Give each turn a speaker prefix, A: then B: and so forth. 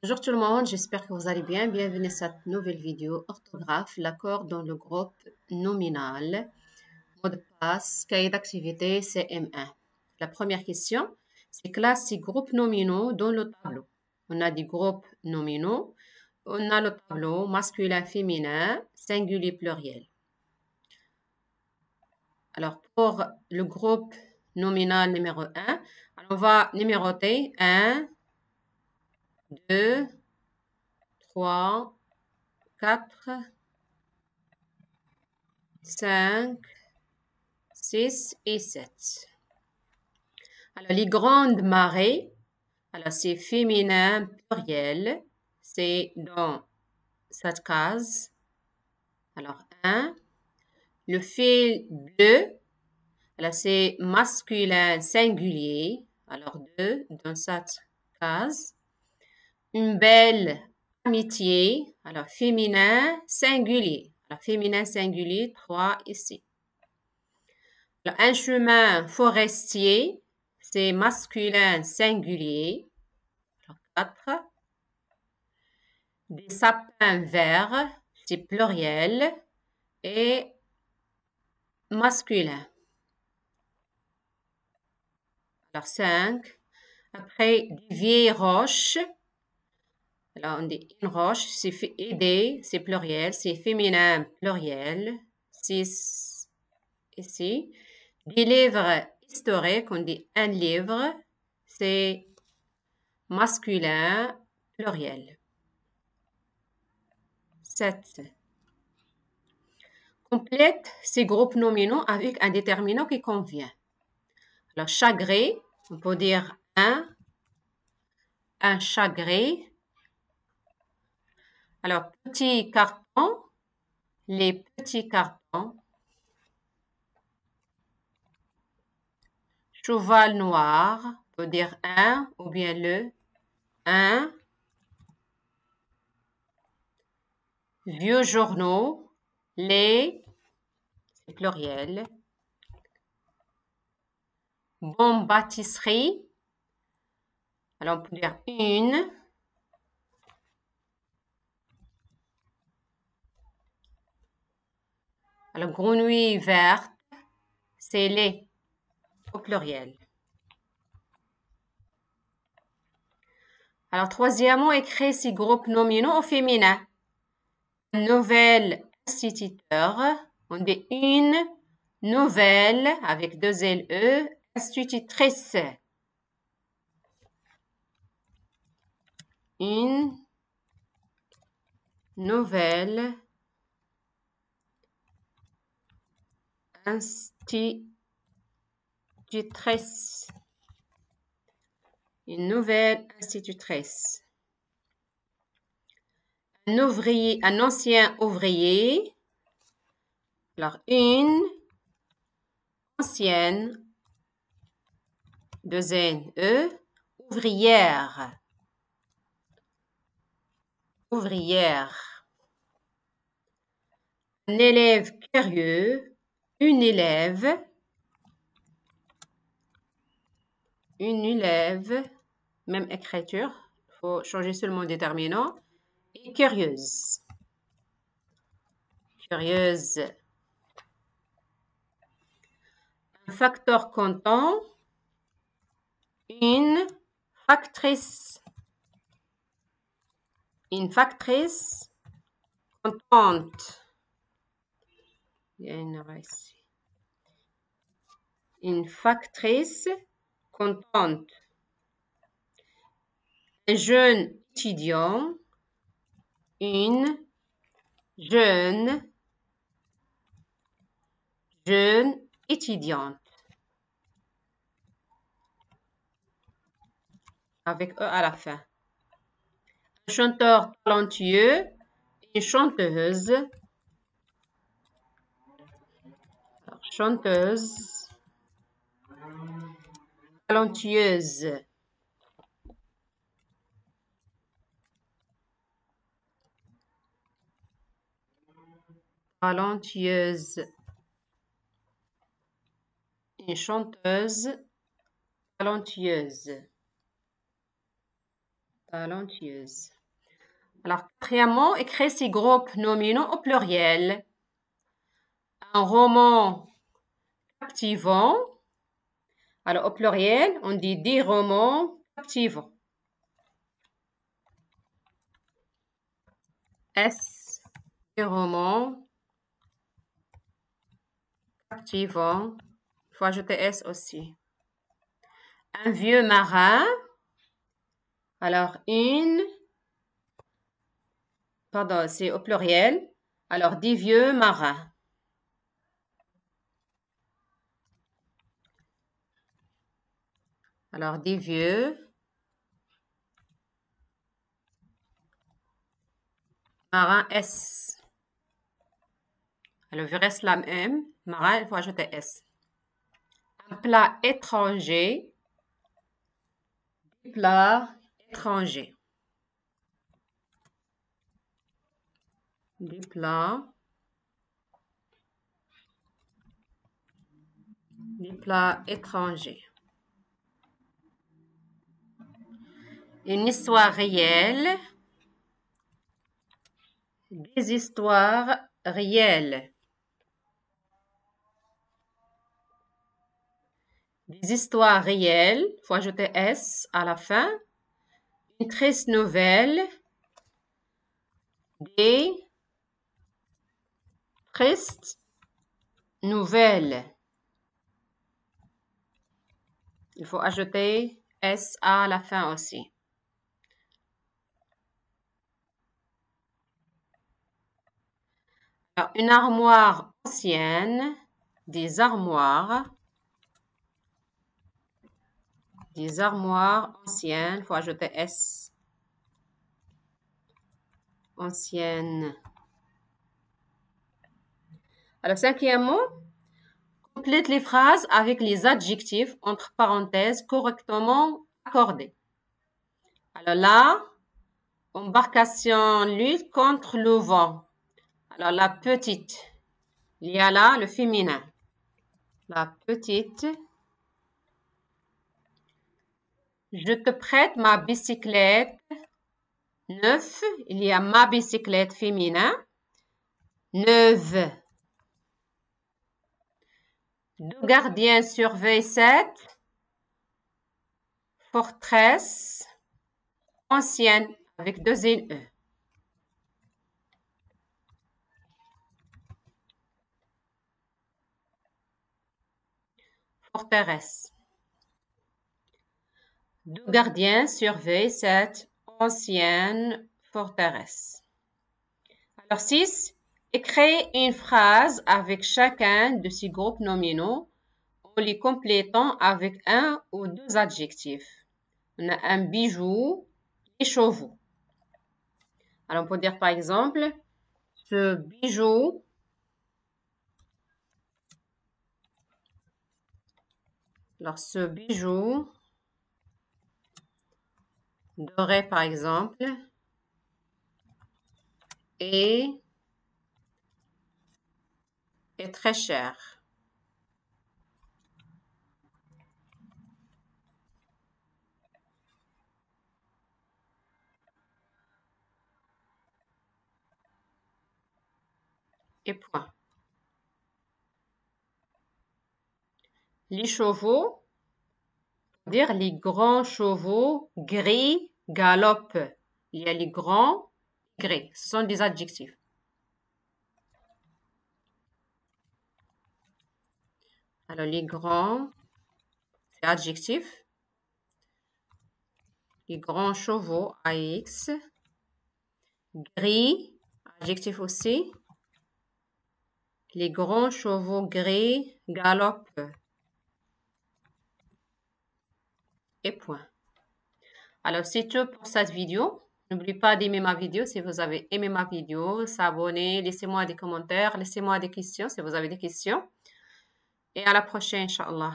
A: Bonjour tout le monde, j'espère que vous allez bien. Bienvenue à cette nouvelle vidéo orthographe, l'accord dans le groupe nominal. Mot de passe, cahier d'activité CM1. La première question, c'est classe ces groupes nominaux dans le tableau. On a des groupes nominaux, on a le tableau masculin, féminin, singulier, pluriel. Alors pour le groupe nominal numéro 1, on va numéroter 1, 2, 3, 4, 5, 6 et 7. Alors, les grandes marées, alors c'est féminin pluriel, c'est dans cette case. Alors, 1. Le fil bleu, alors c'est masculin singulier, alors 2 dans cette case. Une belle amitié, alors féminin singulier. Alors, féminin singulier, 3 ici. Alors, un chemin forestier, c'est masculin singulier. Alors, 4. Des sapins verts, c'est pluriel et masculin. Alors, 5. Après, des vieilles roches. Alors, on dit une roche, c'est aider, c'est pluriel, c'est féminin pluriel. 6 ici. Des livres historiques, on dit un livre, c'est masculin pluriel. 7. Complète ces groupes nominaux avec un déterminant qui convient. Alors, chagré, on peut dire un chagré. Alors, petit carton, les petits cartons. Cheval noir, on peut dire un ou bien le un. Vieux journaux, les, c'est pluriel. Bonne pâtisserie, alors on peut dire une. Alors, grenouille verte, c'est les, au pluriel. Alors, troisièmement, écrire ces groupes nominaux au féminin. Nouvelle instituteur, on dit une nouvelle avec deux L-E, institutrice. Une nouvelle institutrice. Une nouvelle institutrice. Un ouvrier, un ancien ouvrier. Alors, une ancienne, deux N-E, ouvrière. Ouvrière. Un élève curieux, une élève, même écriture, il faut changer seulement déterminant, et curieuse. Curieuse. Un facteur comptant, une factrice. Une factrice contente. Il y a une erreur ici. Une factrice contente. Un jeune étudiant, une jeune étudiante. Avec E à la fin. Un chanteur talentueux, une chanteuse. Alors, chanteuse, talentueuse. Talentueuse. Une chanteuse talentueuse. talentueuse. Alors, quatrièmement, écrire ces groupes nominaux au pluriel. Un roman captivant. Alors, au pluriel, on dit des romans captivants. S, des romans captivants. Il faut ajouter S aussi. Un vieux marin. Alors, pardon, c'est au pluriel. Alors, des vieux marins. Alors, des vieux marins S. Alors, je reste la même. Marin, il faut ajouter S. Un plat étranger. Plat étranger. Des plats étrangers. Une histoire réelle. Des histoires réelles. Des histoires réelles. Il faut ajouter S à la fin. Une triste nouvelle. Des tristes nouvelles. Il faut ajouter S à la fin aussi. Alors, une armoire ancienne, des armoires anciennes, il faut ajouter S. Ancienne. Alors, cinquièmement, complète les phrases avec les adjectifs entre parenthèses correctement accordés. Alors là, embarcation lutte contre le vent. Alors, la petite, il y a là le féminin. La petite. Je te prête ma bicyclette. Neuf, il y a ma bicyclette féminin. Neuve. Deux gardiens surveillent cette forteresse ancienne avec deux N-E. Forteresse. Deux gardiens surveillent cette ancienne forteresse. Alors 6. Écrire une phrase avec chacun de ces groupes nominaux en les complétant avec un ou deux adjectifs. On a un bijou, des chevaux. Alors on peut dire par exemple, ce bijou doré par exemple est très cher. Et point. Les chevaux, dire les grands chevaux gris galopent. Il y a les grands gris. Ce sont des adjectifs. Alors, les grands, c'est adjectif. Les grands chevaux, AX. Gris, adjectif aussi. Les grands chevaux gris galopent. Et point. Alors, c'est tout pour cette vidéo. N'oubliez pas d'aimer ma vidéo si vous avez aimé ma vidéo, s'abonner, laissez-moi des commentaires, laissez-moi des questions si vous avez des questions. Et à la prochaine, Inch'Allah.